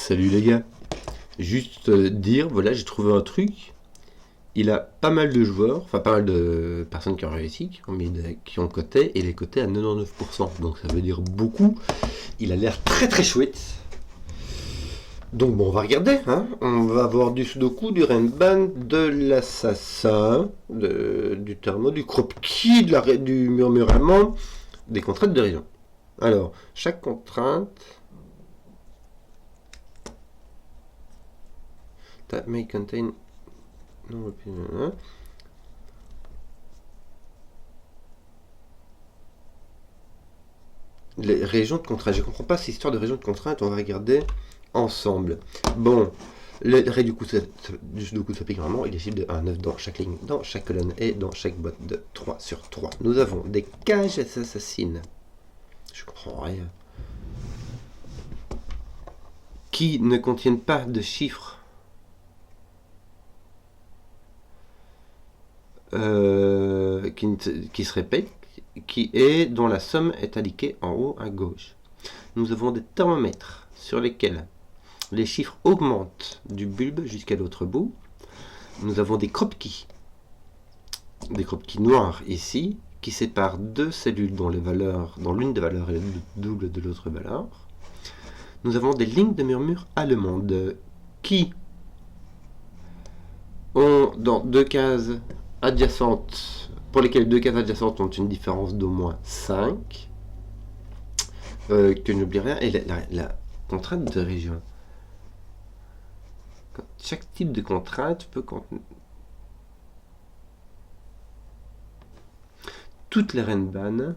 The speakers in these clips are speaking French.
Salut les gars, juste dire, voilà, j'ai trouvé un truc. Il a pas mal de joueurs, enfin pas mal de personnes qui ont réussi, qui ont coté, et les cotés à 99%, donc ça veut dire beaucoup. Il a l'air très très chouette. Donc bon, on va regarder, hein. On va avoir du Sudoku, du Renban, de l'assassin, du thermo, du croquis, du murmure allemand, des contraintes de région. Alors, chaque contrainte... That may contain... Non, hein. Les régions de contrainte. Je comprends pas cette histoire de régions de contrainte. On va regarder ensemble. Bon, le ré du Sudoku s'applique vraiment. Il est chiffre de 1 à 9 dans chaque ligne, dans chaque colonne et dans chaque boîte de 3 sur 3. Nous avons des cages assassines. Je comprends rien. Qui ne contiennent pas de chiffres. Qui se répète, dont la somme est indiquée en haut à gauche. Nous avons des thermomètres sur lesquels les chiffres augmentent du bulbe jusqu'à l'autre bout. Nous avons des croquis noirs ici, qui séparent deux cellules dont l'une des valeurs est le double de l'autre valeur. Nous avons des lignes de murmure allemandes qui ont dans deux cases adjacentes, pour lesquelles deux cases adjacentes ont une différence d'au moins 5, que je n'oublie rien, et la contrainte de région. Chaque type de contrainte peut contenir toutes les Renban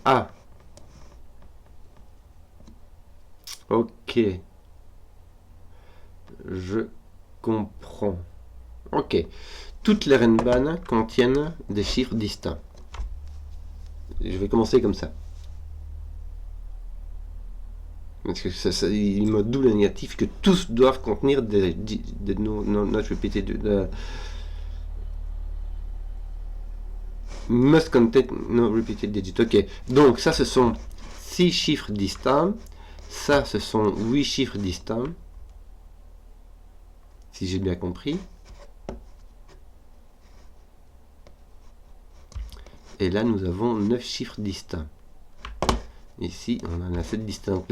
A. Ok, je comprends. Ok, toutes les Renban contiennent des chiffres distincts. Je vais commencer comme ça. Parce que il me double négatif que tous doivent contenir des not repeated. Must contain no repeated digit. Ok, donc ça ce sont 6 chiffres distincts. Ça ce sont 8 chiffres distincts. Si j'ai bien compris. Et là, nous avons 9 chiffres distincts. Ici, on en a 7 distincts.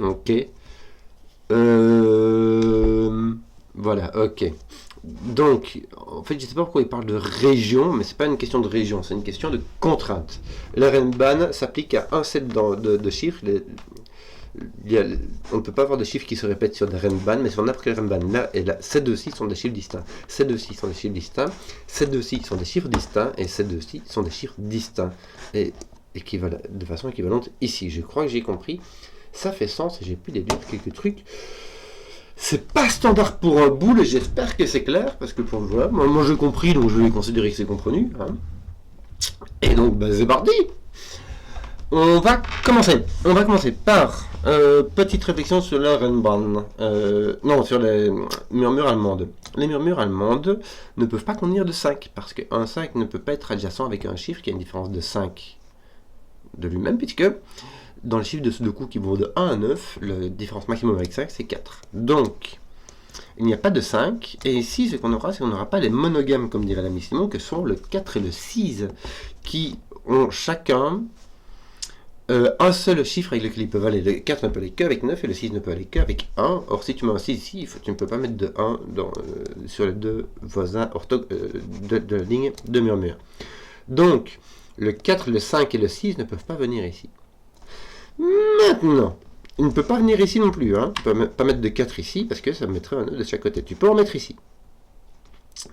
Ok. Voilà, ok. Donc, en fait, je ne sais pas pourquoi il parle de région, mais c'est pas une question de région, c'est une question de contrainte. La Renban s'applique à un set de chiffres. On ne peut pas avoir de chiffres qui se répètent sur des Renban, mais sur n'importe quel Renban. Là et là, ces deux-ci sont des chiffres distincts. Ces deux-ci sont des chiffres distincts. Ces deux-ci sont des chiffres distincts. Et ces deux-ci sont des chiffres distincts. Et de façon équivalente ici. Je crois que j'ai compris. Ça fait sens et j'ai pu déduire quelques trucs. C'est pas standard pour un boule et j'espère que c'est clair. Parce que pour voilà, moi j'ai compris, donc je vais considérer que c'est compris. Hein. Et donc, bah, c'est parti! On va commencer par petite réflexion sur la Renban. Non, sur les murmures allemandes. Les murmures allemandes ne peuvent pas contenir de 5, parce qu'un 5 ne peut pas être adjacent avec un chiffre qui a une différence de 5 de lui-même, puisque dans le chiffre de Sudoku qui vaut de 1 à 9, la différence maximum avec 5, c'est 4. Donc, il n'y a pas de 5, et ici, ce qu'on aura, c'est qu'on n'aura pas les monogames, comme dirait l'ami Simon, que sont le 4 et le 6, qui ont chacun un seul chiffre avec lequel ils peuvent aller. Le 4 ne peut aller qu'avec 9 et le 6 ne peut aller qu'avec 1. Or, si tu mets un 6 ici, tu ne peux pas mettre de 1 sur les deux voisins de la ligne de murmure. Donc, le 4, le 5 et le 6 ne peuvent pas venir ici. Maintenant, il ne peut pas venir ici non plus. Hein. Tu ne peux pas mettre de 4 ici parce que ça mettrait un 9 de chaque côté. Tu peux en mettre ici.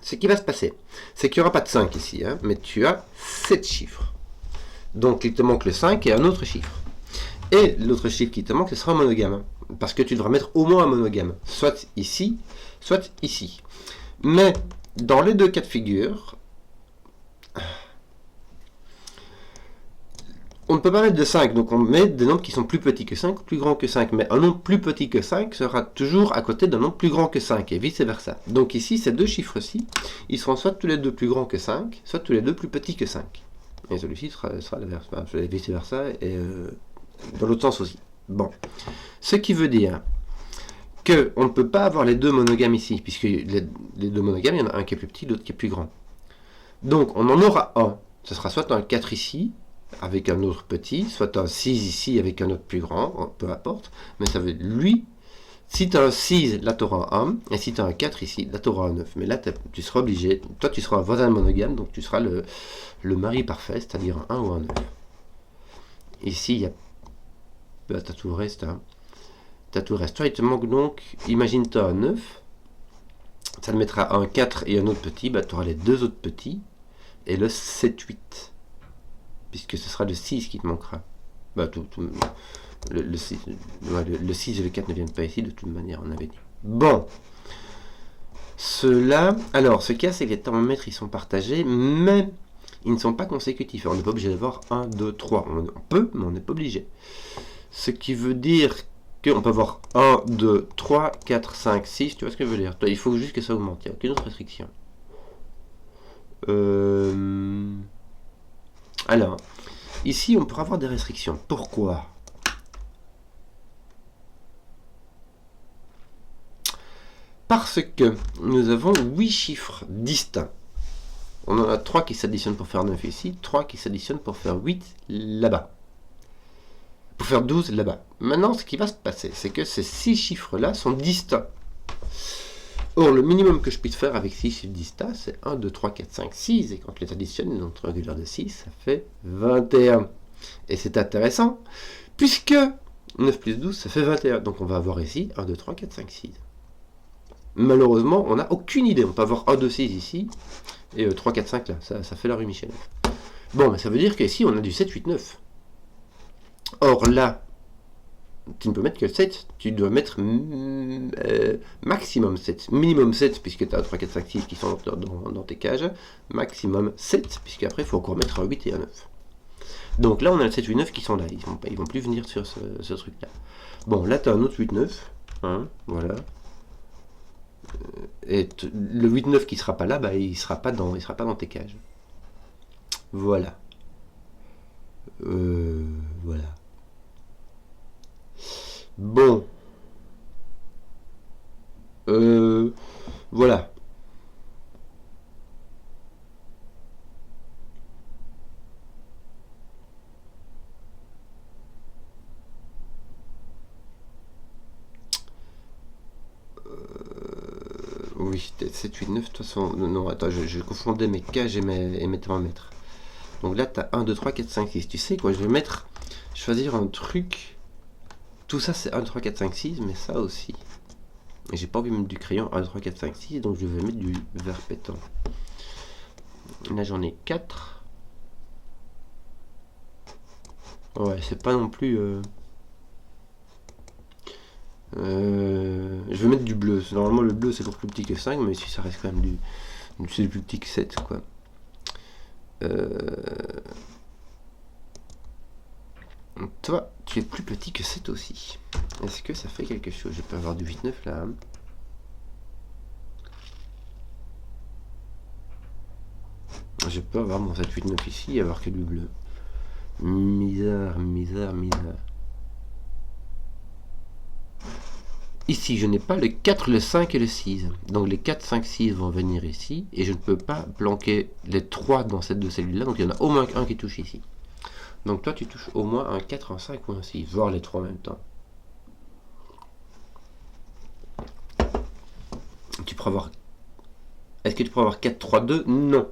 Ce qui va se passer, c'est qu'il n'y aura pas de 5 ici, hein, mais tu as 7 chiffres. Donc il te manque le 5 et un autre chiffre. Et l'autre chiffre qui te manque, ce sera un monogame. Parce que tu devras mettre au moins un monogame. Soit ici, soit ici. Mais dans les deux cas de figure, on ne peut pas mettre de 5. Donc on met des nombres qui sont plus petits que 5 ou plus grands que 5. Mais un nombre plus petit que 5 sera toujours à côté d'un nombre plus grand que 5 et vice versa. Donc ici, ces deux chiffres-ci, ils seront soit tous les deux plus grands que 5, soit tous les deux plus petits que 5. et celui-ci sera l'inverse, enfin, vice versa, et dans l'autre sens aussi. Bon, ce qui veut dire que on ne peut pas avoir les deux monogames ici, puisque les deux monogames, il y en a un qui est plus petit, l'autre qui est plus grand. Donc on en aura un, ce sera soit un 4 ici, avec un autre petit, soit un 6 ici avec un autre plus grand, peu importe, mais ça veut lui, si tu as un 6, là tu auras un 1, et si tu as un 4 ici, là tu auras un 9. Mais là tu seras obligé, toi tu seras un voisin monogame, donc tu seras le mari parfait, c'est-à-dire un 1 ou un 9. Ici, il y a... Bah, tu as tout le reste, hein. Tu as tout le reste. Toi, il te manque donc, imagine tu as un 9, ça te mettra un 4 et un autre petit, bah, tu auras les deux autres petits, et le 7, 8. Puisque ce sera le 6 qui te manquera. Bah, le 6, le 6 et le 4 ne viennent pas ici, de toute manière, on avait dit. Bon. Ceux-là... Alors, ce cas, c'est que les thermomètres, ils sont partagés, mais ils ne sont pas consécutifs. On n'est pas obligé d'avoir 1, 2, 3. On peut, mais on n'est pas obligé. Ce qui veut dire qu'on peut avoir 1, 2, 3, 4, 5, 6. Tu vois ce que je veux dire? Il faut juste que ça augmente. Il n'y a aucune autre restriction. Alors, ici, on pourra avoir des restrictions. Pourquoi? Parce que nous avons 8 chiffres distincts. On en a 3 qui s'additionnent pour faire 9 ici, 3 qui s'additionnent pour faire 8 là-bas. Pour faire 12 là-bas. Maintenant, ce qui va se passer, c'est que ces 6 chiffres-là sont distincts. Or, le minimum que je puisse faire avec 6 chiffres distincts, c'est 1, 2, 3, 4, 5, 6. Et quand je les additionne, une triangulaire de 6, ça fait 21. Et c'est intéressant, puisque 9 plus 12, ça fait 21. Donc on va avoir ici 1, 2, 3, 4, 5, 6. Malheureusement, on n'a aucune idée. On peut avoir 1, 2, 6 ici, et 3, 4, 5 là. Ça fait la rue Michel. Bon, mais ça veut dire qu'ici, on a du 7, 8, 9. Or là, tu ne peux mettre que 7. Tu dois mettre maximum 7. Minimum 7, puisque tu as 3, 4, 5, 6 qui sont dans tes cages. Maximum 7, puisque après, il faut encore mettre un 8 et un 9. Donc là, on a le 7, 8, 9 qui sont là. Ils vont plus venir sur ce truc-là. Bon, là, tu as un autre 8, 9. Hein, voilà. Et le 8, 9 qui ne sera pas là, bah, il ne sera pas dans tes cages. Voilà. Voilà. Bon. Voilà. Oui, 7, 8, 9, de toute façon. Non, attends, je confondais mes cages et mes thermomètres. Donc là, tu as 1, 2, 3, 4, 5, 6. Tu sais quoi, je vais choisir un truc. Tout ça, c'est 1, 2, 3, 4, 5, 6, mais ça aussi. Et j'ai pas envie de mettre du crayon 1, 2, 3, 4, 5, 6, donc je vais mettre du vert pétant. Là, j'en ai 4. Ouais, c'est pas non plus... je vais mettre du bleu. Normalement, le bleu, c'est toujours plus petit que 5, mais ici, ça reste quand même c'est plus petit que 7, quoi. Toi, tu es plus petit que 7 aussi. Est-ce que ça fait quelque chose? Je peux avoir du 8-9 là. Je peux avoir mon 7-8-9 ici et avoir que du bleu. Misère, misère, misère. Ici, je n'ai pas le 4, le 5 et le 6. Donc les 4, 5, 6 vont venir ici. Et je ne peux pas planquer les 3 dans cette deux cellules-là. Donc il y en a au moins un qui touche ici. Donc toi, tu touches au moins un 4, un 5 ou un 6. Voire les 3 en même temps. Tu pourras avoir... Est-ce que tu pourras avoir 4, 3, 2? Non.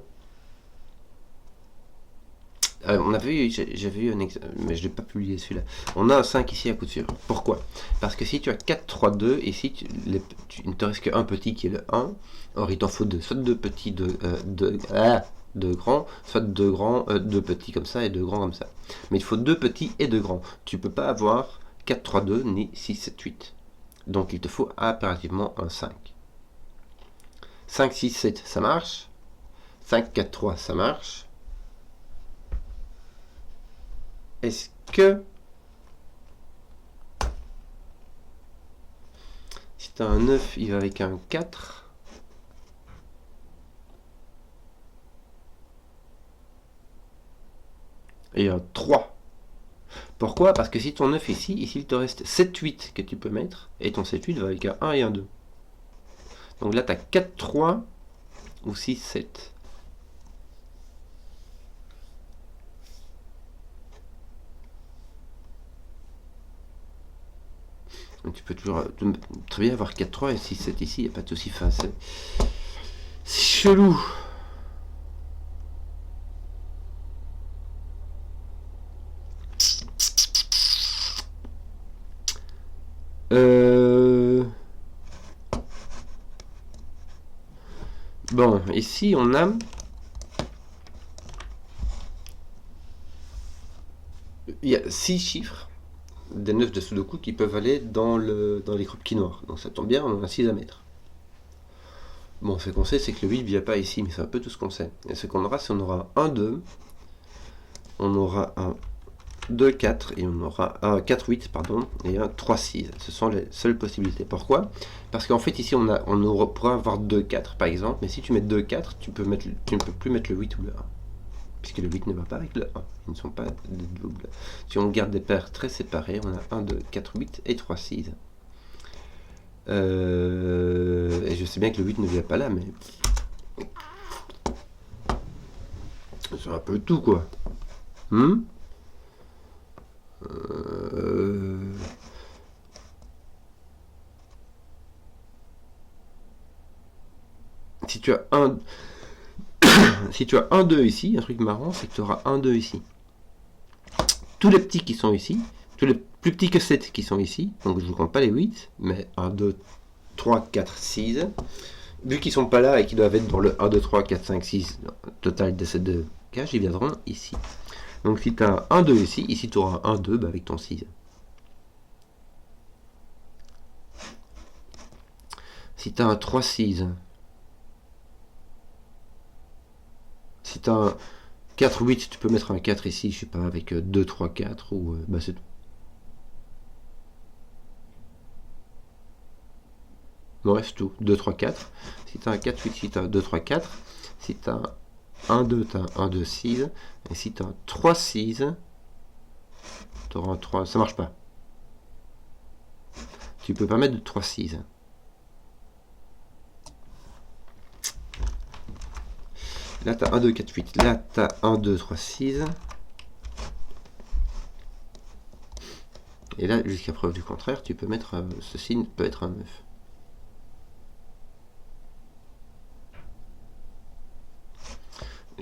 On avait eu, j'avais eu un exemple, mais je ne l'ai pas publié celui-là. On a un 5 ici à coup sûr. Pourquoi? Parce que si tu as 4, 3, 2, ici, il ne te reste qu'un petit qui est le 1. Or, il t'en faut deux. Soit deux petits, deux grands, soit deux grands, deux petits comme ça et deux grands comme ça. Mais il faut deux petits et deux grands. Tu ne peux pas avoir 4, 3, 2 ni 6, 7, 8. Donc, il te faut impérativement un 5. 5, 6, 7, ça marche. 5, 4, 3, ça marche. Est-ce que si tu as un 9, il va avec un 4? et un 3. Pourquoi? Parce que si ton 9 ici, il te reste 7, 8 que tu peux mettre, et ton 7, 8 va avec un 1 et un 2. Donc là, tu as 4, 3 ou 6, 7. Donc tu peux toujours très bien avoir 4, 3 et 6, 7 ici, il n'y a pas de souci. Enfin, c'est chelou. Bon, ici on a il y a 6 chiffres des 9 de Sudoku qui peuvent aller dans les groupes qui noirs. Donc ça tombe bien, on en a 6 à mettre. Bon, ce qu'on sait, c'est que le 8 ne vient pas ici, mais c'est un peu tout ce qu'on sait. Et ce qu'on aura, c'est on aura un 2, on aura un 2, 4, et on aura un 4, 8, pardon, et un 3, 6. Ce sont les seules possibilités. Pourquoi? Parce qu'en fait, ici, on pourra avoir 2, 4, par exemple, mais si tu mets 2, 4, tu ne peux plus mettre le 8 ou le 1. Puisque le 8 ne va pas avec le 1. Ils ne sont pas des doubles. Si on garde des paires très séparées, on a 1, 2, 4, 8 et 3, 6. Et je sais bien que le 8 ne vient pas là, mais c'est un peu tout, quoi. Si tu as un si tu as un 2 ici, un truc marrant, c'est que tu auras un 2 ici. Tous les petits qui sont ici, tous les plus petits que 7 qui sont ici, donc je ne compte pas les 8, mais 1, 2, 3, 4, 6, vu qu'ils sont pas là et qu'ils doivent être dans le 1, 2, 3, 4, 5, 6, total de ces deux cages, ils viendront ici. Donc si tu as un 2 ici tu auras un 2 avec ton 6. Si tu as un 3, 6, si tu as un 4, 8, tu peux mettre un 4 ici, je sais pas, avec 2, 3, 4, ou bah c'est tout. Bref, tout. 2, 3, 4. Si tu as un 4, 8, si tu as un 2, 3, 4. Si tu as un 2, tu as un 2, 6. Et si tu as un 3, 6, tu auras un 3. Ça marche pas. Tu peux pas mettre de 3, 6. Là, tu as 1, 2, 4, 8. Là, tu as 1, 2, 3, 6. Et là, jusqu'à preuve du contraire, tu peux mettre ce signe peut être un 9.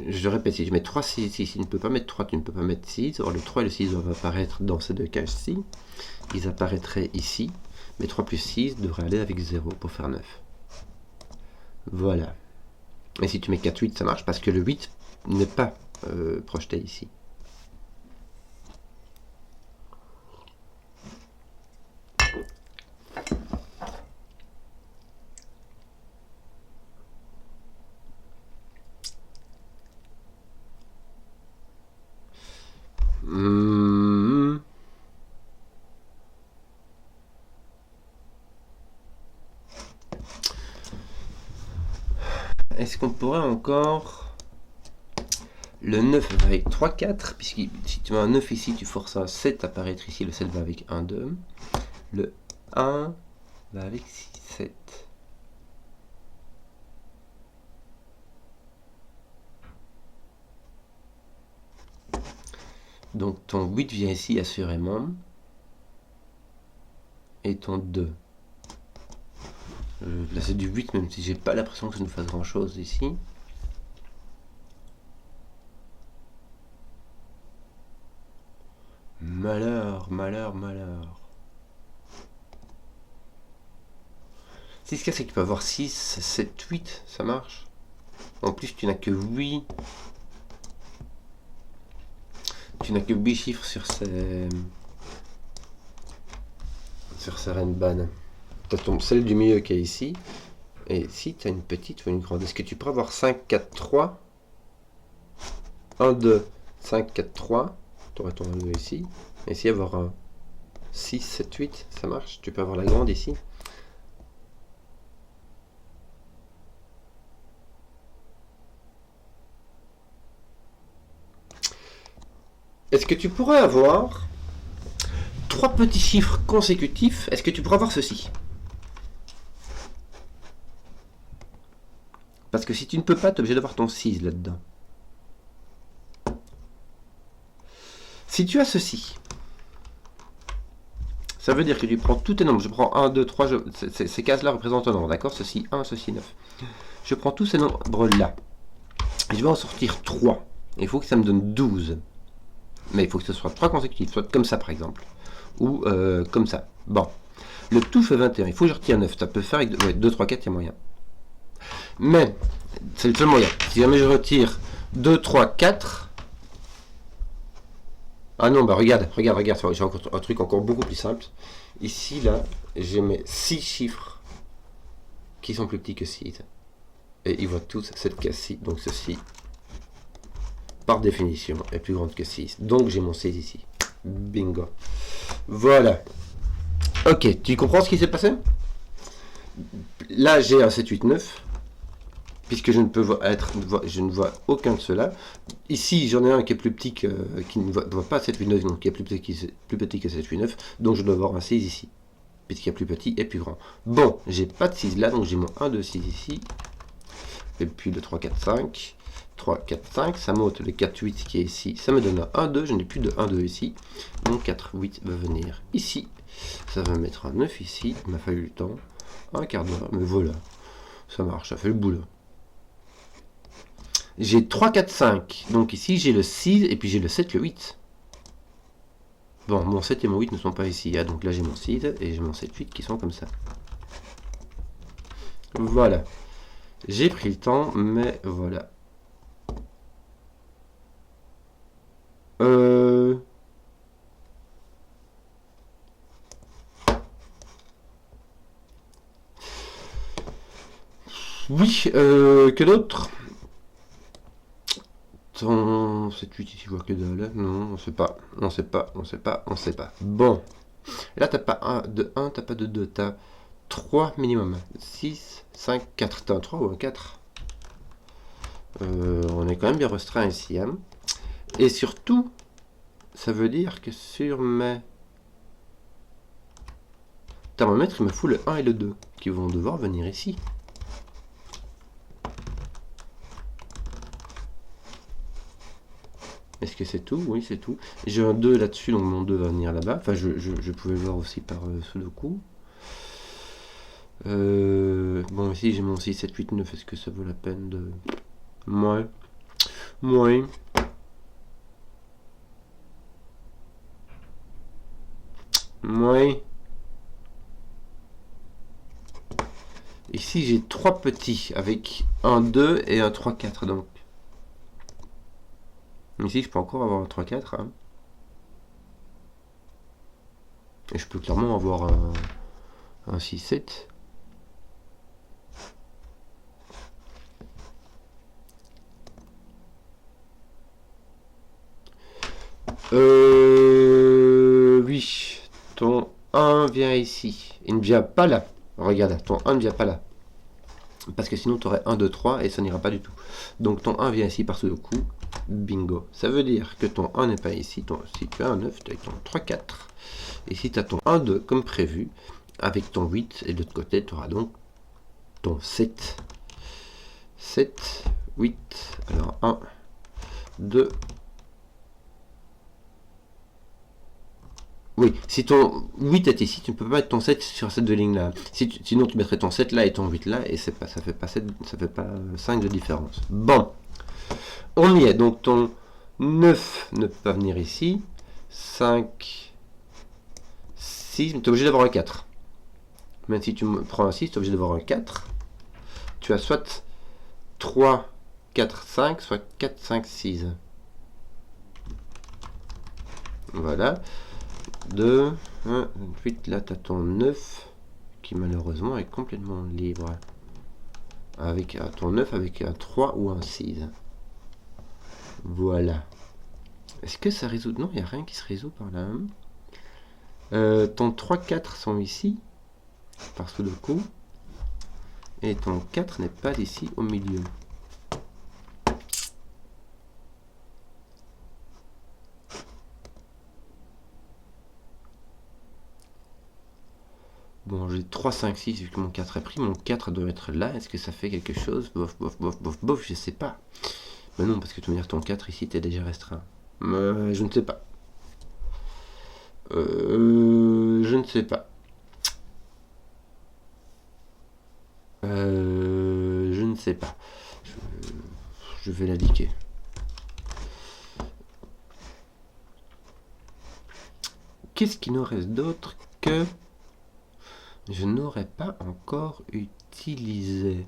Je répète, si je mets 3, 6 ici, tu ne peux pas mettre 3, tu ne peux pas mettre 6. Or, le 3 et le 6 doivent apparaître dans ces deux cages-ci. Ils apparaîtraient ici. Mais 3 plus 6 devrait aller avec 0 pour faire 9. Voilà. Et si tu mets 4, 8, ça marche parce que le 8 n'est pas projeté ici. Est-ce qu'on pourrait encore... Le 9 va avec 3, 4, puisque si tu mets un 9 ici, tu forces un 7 à apparaître ici, le 7 va avec 1, 2. Le 1 va avec 6, 7. Donc ton 8 vient ici assurément. Et ton 2. Là c'est du 8, même si j'ai pas l'impression que ça nous fasse grand chose ici. Malheur, malheur, malheur. Si ce qu'il y a, c'est que tu peux avoir 6, 7, 8, ça marche. En plus, tu n'as que 8. Tu n'as que 8 chiffres sur ces Renban. Tu as celle du milieu qui est ici. Et si tu as une petite ou une grande, est-ce que tu pourrais avoir 5, 4, 3 1, 2, 5, 4, 3. Tu aurais ton 1, 2 ici. Et ici, avoir un 6, 7, 8, ça marche. Tu peux avoir la grande ici. Est-ce que tu pourrais avoir 3 petits chiffres consécutifs? Est-ce que tu pourrais avoir ceci? Parce que si tu ne peux pas, tu es obligé d'avoir ton 6 là-dedans. Si tu as ceci, ça veut dire que tu prends tous tes nombres. Je prends 1, 2, 3, ces cases-là représentent un nombre, d'accord? Ceci 1, ceci 9. Je prends tous ces nombres-là. Je vais en sortir 3. Il faut que ça me donne 12. Mais il faut que ce soit 3 consécutifs, soit comme ça par exemple. Ou comme ça. Bon. Le tout fait 21. Il faut que je retire 9. Ça peut faire avec 2, 3, 4, il y a moyen. Mais, c'est le seul moyen. Si jamais je retire 2, 3, 4... Ah non, bah regarde. J'ai encore un truc encore beaucoup plus simple. Ici, là, j'ai mes 6 chiffres qui sont plus petits que 6. Et ils voient tous cette case-ci. Donc ceci, par définition, est plus grande que 6. Donc j'ai mon 6 ici. Bingo. Voilà. Ok, tu comprends ce qui s'est passé? Là, j'ai un 7, 8, 9. Puisque je ne peux je ne vois aucun de ceux-là. Ici, j'en ai un qui est plus petit qui ne voit pas 7, 8, 9, donc qui est plus petit que 7, 8, 9. Donc je dois avoir un 6 ici. Puisqu'il y a plus petit et plus grand. Bon, j'ai pas de 6 là, donc j'ai mon 1, 2, 6 ici. Et puis le 3, 4, 5. 3, 4, 5. Ça monte le 4, 8 qui est ici. Ça me donne un 1, 2. Je n'ai plus de 1, 2 ici. Donc 4, 8 va venir ici. Ça va mettre un 9 ici. Il m'a fallu le temps. Un quart d'heure. Mais voilà. Ça marche. Ça fait le boulot. J'ai 3, 4, 5. Donc ici, j'ai le 6 et puis j'ai le 7, le 8. Bon, mon 7 et mon 8 ne sont pas ici. Ah, donc là, j'ai mon 6 et j'ai mon 7, 8 qui sont comme ça. Voilà. J'ai pris le temps, mais voilà. Oui, que d'autre? Ton 7, 8 ici, voit que dalle. Non, on sait pas. On sait pas, on sait pas, on sait pas. Bon. Et là, t'as pas de 1, t'as pas de 2, t'as 3 minimum. 6, 5, 4. T'as un 3 ou un 4? On est quand même bien restreint ici. Hein. Et surtout, ça veut dire que sur mes thermomètres, il me faut le 1 et le 2 qui vont devoir venir ici. Est-ce que c'est tout? Oui, c'est tout. J'ai un 2 là-dessus, donc mon 2 va venir là-bas. Enfin, je pouvais voir aussi par Sudoku. Bon, ici, j'ai mon 6, 7, 8, 9. Est-ce que ça vaut la peine de... Ouais. Ouais. Ouais. Ici, j'ai 3 petits avec un 2 et un 3, 4. Donc, ici, je peux encore avoir un 3, 4. Hein. Et je peux clairement avoir un 6, 7. Oui. Ton 1 vient ici. Il ne vient pas là. Regarde, ton 1 ne vient pas là. Parce que sinon, tu aurais 1, 2, 3 et ça n'ira pas du tout. Donc, ton 1 vient ici par ce coup. Bingo. Ça veut dire que ton 1 n'est pas ici. Si tu as un 9, tu as ton 3, 4. Et si tu as ton 1, 2 comme prévu, avec ton 8, et de l'autre côté, tu auras donc ton 7. 7, 8. Alors, 1, 2. Oui, si ton 8 est ici, tu ne peux pas mettre ton 7 sur cette deux lignes-là. Sinon, tu mettrais ton 7 là et ton 8 là, et ça fait pas 5 de différence. Bon, on y est. Donc, ton 9 ne peut pas venir ici. 5, 6, mais tu es obligé d'avoir un 4. Même si tu prends un 6, tu es obligé d'avoir un 4. Tu as soit 3, 4, 5, soit 4, 5, 6. Voilà. 2, 1, 8, là tu as ton 9 qui malheureusement est complètement libre. Avec ton 9 avec un 3 ou un 6. Voilà. Est-ce que ça résout? Non, il n'y a rien qui se résout par là. Ton 3, 4 sont ici, par Sudoku. Et ton 4 n'est pas ici au milieu. Bon, j'ai 3, 5, 6 vu que mon 4 est pris. Mon 4 doit être là. Est-ce que ça fait quelque chose? Bof, bof, bof, bof, bof, je sais pas. Mais non, parce que tu veux dire ton 4 ici, t'es déjà restreint. Je ne sais pas. Je ne sais pas. Je ne sais pas. Je vais l'indiquer. Qu'est-ce qu'il nous reste d'autre que je n'aurais pas encore utilisé?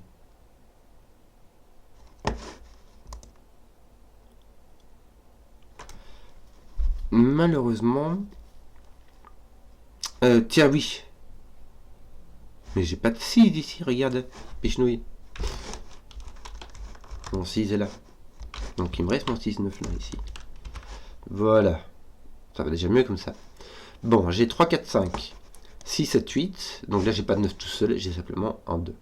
Malheureusement. Tiens, oui. Mais j'ai pas de 6 ici, regarde. Pichenouille. Mon 6 est là. Donc il me reste mon 6, 9 là, ici. Voilà. Ça va déjà mieux comme ça. Bon, j'ai 3, 4, 5. 6, 7, 8. Donc là, j'ai pas de 9 tout seul, j'ai simplement un 2.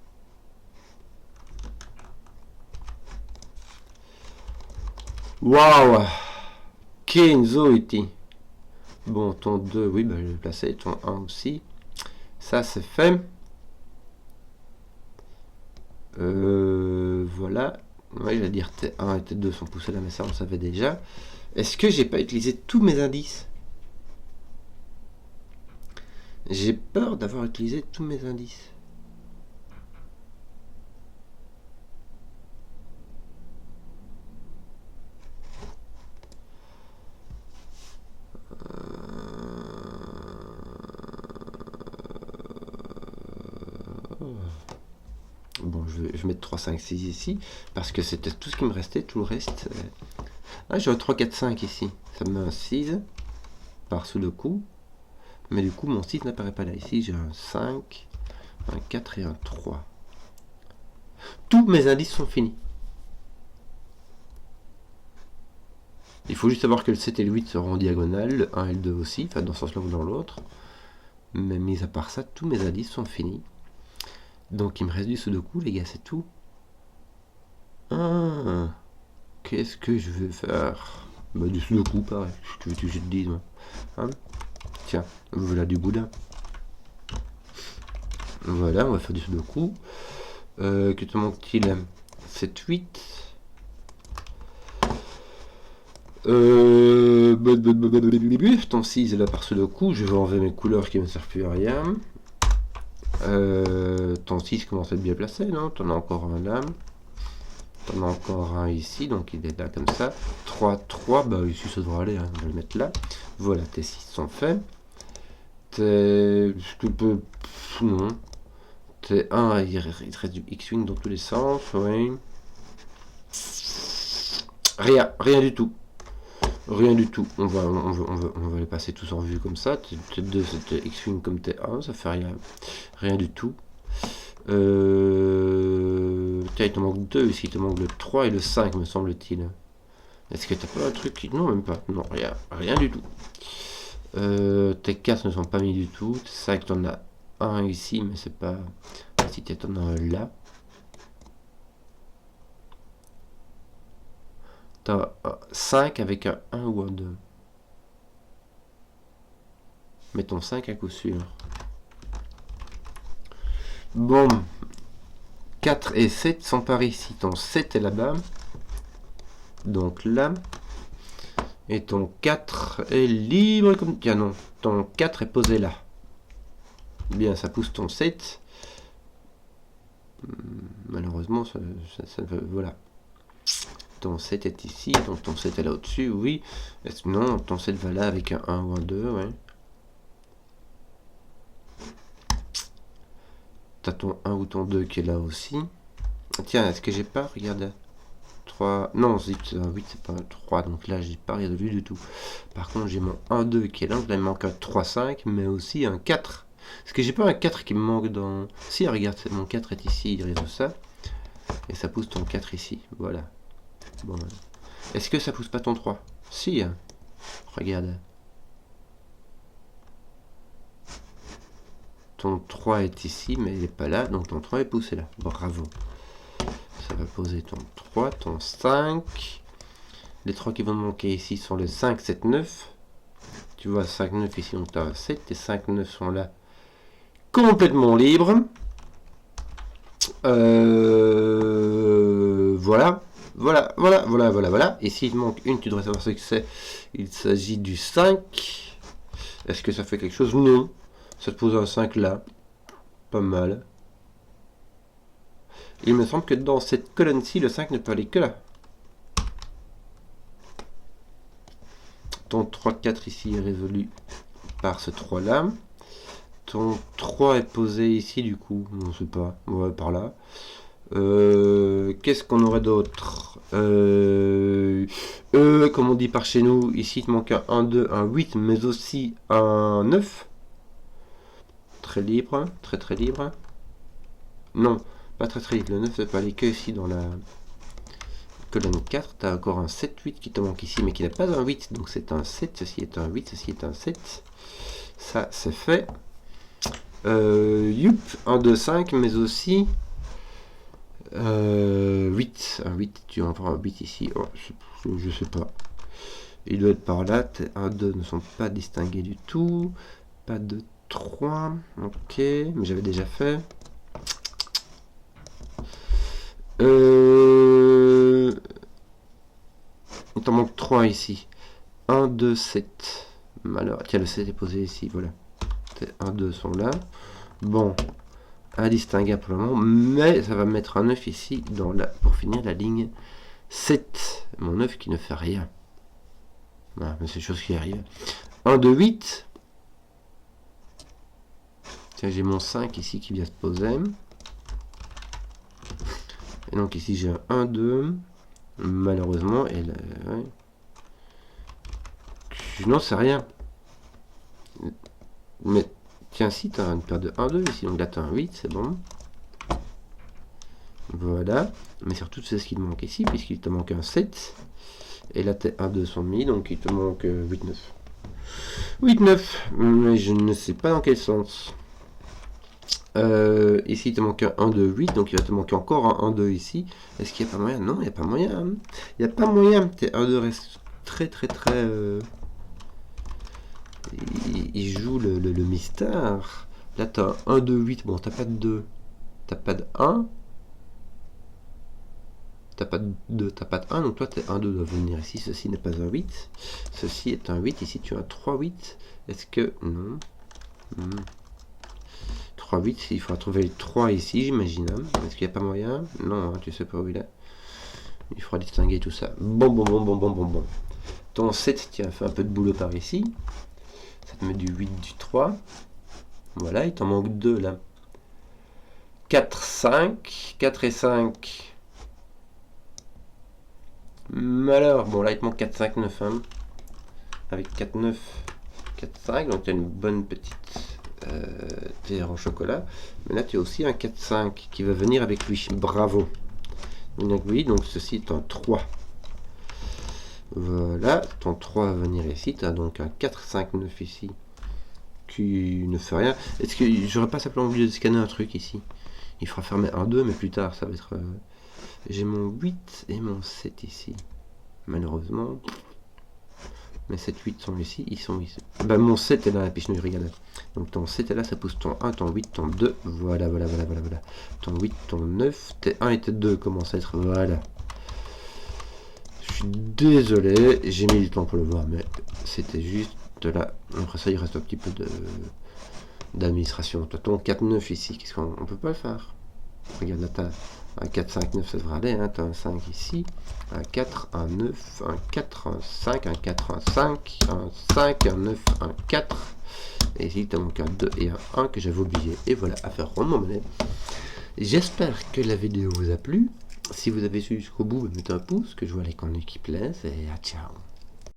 Waouh! Kenzo iti. Bon, ton 2, oui, bah, je vais le placer. Ton 1 aussi. Ça, c'est fait. Voilà. Ouais, j'allais dire T1 et T2 sont poussés là, mais ça, on le savait déjà. Est-ce que j'ai pas utilisé tous mes indices? J'ai peur d'avoir utilisé tous mes indices. Bon, je vais mettre 3, 5, 6 ici, parce que c'était tout ce qui me restait, tout le reste. Ah, j'ai 3, 4, 5 ici. Ça me met un 6 par sous le coup. Mais du coup, mon 6 n'apparaît pas là. Ici, j'ai un 5, un 4 et un 3. Tous mes indices sont finis. Il faut juste savoir que le 7 et le 8 seront en diagonale, le 1 et le 2 aussi, enfin dans ce sens-là ou dans l'autre. Mais mis à part ça, tous mes indices sont finis. Donc il me reste du sudoku, les gars, c'est tout. Ah, qu'est-ce que je vais faire? Bah du sudoku, pareil. Que veux-tu que je te dise, moi, hein? Tiens, voilà du boudin. Voilà, on va faire du sudoku. Que te manque-t-il? 7, 8. Ton 6 est là par sudoku. Je vais enlever mes couleurs qui ne me servent plus à rien. Ton 6 commence à être bien placé, non? T'en as encore un là. T'en as encore un ici, donc il est là comme ça. 3, 3, bah ici ça devrait aller, hein. On va le mettre là. Voilà, tes 6 sont faits. Non. T'es 1, il te reste du X-Wing dans tous les sens, oui. Rien du tout. Rien du tout. On va les passer tous en vue comme ça. T2 c'était X-Wing comme T1, ça fait rien. Rien du tout. Tiens, il te manque 2 ici, il te manque le 3 et le 5 me semble-t-il. Est-ce que t'as pas un truc? Non, même pas. Non, rien du tout. Tes 4 ne sont pas mis du tout. Tes 5, t'en as un ici, mais c'est pas... Ici, t'en as un là. T'as 5 avec un 1 ou un 2. Mettons 5 à coup sûr. Bon. 4 et 7 sont par ici. Ton 7 est là-bas. Donc là. Et ton 4 est libre comme... Tiens non. Ton 4 est posé là. Bien, ça pousse ton 7. Malheureusement, ça voilà. Ton 7 est ici, donc ton 7 est là au-dessus, oui. Non, ton 7 va là avec un 1 ou un 2, ouais. T'as ton 1 ou ton 2 qui est là aussi. Tiens, est-ce que j'ai pas? Regarde. 3. Non, c'est un 8, c'est pas un 3, donc là j'ai pas rien de lui du tout. Par contre, j'ai mon 1, 2 qui est là, donc là il me manque un 3, 5, mais aussi un 4. Est-ce que j'ai pas un 4 qui me manque dans... Si, regarde, mon 4 est ici, il reste ça. Et ça pousse ton 4 ici, voilà. Bon, est-ce que ça pousse pas ton 3? Si, hein. Regarde. Ton 3 est ici, mais il n'est pas là, donc ton 3 est poussé là. Bravo. Ça va poser ton 3, ton 5. Les 3 qui vont me manquer ici sont le 5, 7, 9. Tu vois, 5, 9 ici, donc tu as 7. Et 5, 9 sont là complètement libre. Voilà. Ici, il manque une, tu devrais savoir ce que c'est. Il s'agit du 5. Est-ce que ça fait quelque chose? Non. Ça te pose un 5 là. Pas mal. Il me semble que dans cette colonne-ci, le 5 ne peut aller que là. Ton 3-4 ici est résolu par ce 3 là. Ton 3 est posé ici du coup. On ne sait pas. Ouais, par là. Qu'est-ce qu'on aurait d'autre? Comme on dit par chez nous, ici il te manque un 1, 2, un 8, mais aussi un 9. Très libre, très libre. Non, pas très libre. Le 9 ne peut aller que ici dans la colonne 4. Tu as encore un 7, 8 qui te manque ici, mais qui n'a pas un 8. Donc c'est un 7, ceci est un 8, ceci est un 7. Ça, c'est fait. Yup, 1, 2, 5, mais aussi 8. Un 8, tu vas avoir un 8 ici. Oh, je sais pas. Il doit être par là. 1, 2 ne sont pas distingués du tout. Pas de 3. Ok, mais j'avais déjà fait. Il t'en manque 3 ici. 1, 2, 7. Alors, tiens, le 7 est posé ici. Voilà. 1, 2 sont là. Bon. Indistinguable pour le moment. Mais ça va mettre un 9 ici dans la, pour finir la ligne 7. Mon 9 qui ne fait rien. Voilà, mais c'est chose qui arrive. 1, 2, 8. Tiens, j'ai mon 5 ici qui vient se poser. Et donc ici j'ai un 1, 2. Malheureusement, et là, ouais. Non, c'est rien. Mais tiens, si tu as une paire de 1, 2 ici, donc là tu as un 8, c'est bon. Voilà. Mais surtout, c'est ce qu'il te manque ici, puisqu'il te manque un 7. Et là, tu es 1, 2 sont mis, donc il te manque 8, 9. 8, 9. Mais je ne sais pas dans quel sens. Ici, il te manque un 1, 2, 8, donc il va te manquer encore un 1, 2 ici. Est-ce qu'il n'y a pas moyen? Non, il n'y a pas moyen. Il n'y a pas moyen. Tes 1, 2 reste très. Il joue le mystère. Là, tu as un 1, 2, 8. Bon, t'as pas de 2. T'as pas de 1. T'as pas de 2, t'as pas de 1. Donc toi, tes 1, 2 doivent venir ici. Ceci n'est pas un 8. Ceci est un 8. Ici, tu as un 3, 8. Est-ce que... Non. 3, 8. Il faudra trouver le 3 ici, j'imagine. Est-ce qu'il n'y a pas moyen? Non, tu sais pas où il est. Il faudra distinguer tout ça. Bon. Ton 7, tiens, fais un peu de boulot par ici. Ça te met du 8, du 3. Voilà, il t'en manque 2 là. 4, 5. 4 et 5. Malheur. Bon, là, il te manque 4, 5, 9. Hein. Avec 4, 9, 4, 5. Donc, tu as une bonne petite théière en chocolat. Mais là, tu as aussi un 4, 5 qui va venir avec lui. Bravo. Donc, oui, donc ceci est un 3. Voilà, ton 3 va venir ici. Tu as donc un 4, 5, 9 ici qui ne fait rien. Est-ce que j'aurais pas simplement oublié de scanner un truc ici? Il faudra fermer un 2, mais plus tard, ça va être... J'ai mon 8 et mon 7 ici. Malheureusement. Mes 7, 8 sont ici. Ils sont ici. Ben, mon 7 est là, puis je ne regarde. Donc ton 7 est là, ça pousse ton 1, ton 8, ton 2. Voilà. Ton 8, ton 9. Tes 1 et tes 2 commencent à être... Voilà. Je suis désolé. J'ai mis du temps pour le voir, mais c'était juste là. Après ça, il reste un petit peu d'administration. Toi, ton 4, 9 ici, qu'est-ce qu'on peut pas le faire? Regarde là, t'as un 4, 5, 9, ça devrait aller. Hein. Tu as un 5 ici, un 4, un 9, un 4, un 5, un 4, un 5, un 5, un 9, un 4. Et ici, tu as donc un 2 et un 1 que j'avais oublié. Et voilà, affaire rondement menée. J'espère que la vidéo vous a plu. Si vous avez su jusqu'au bout, mettez un pouce, que je vois les contenus qui plaisent. Et ciao.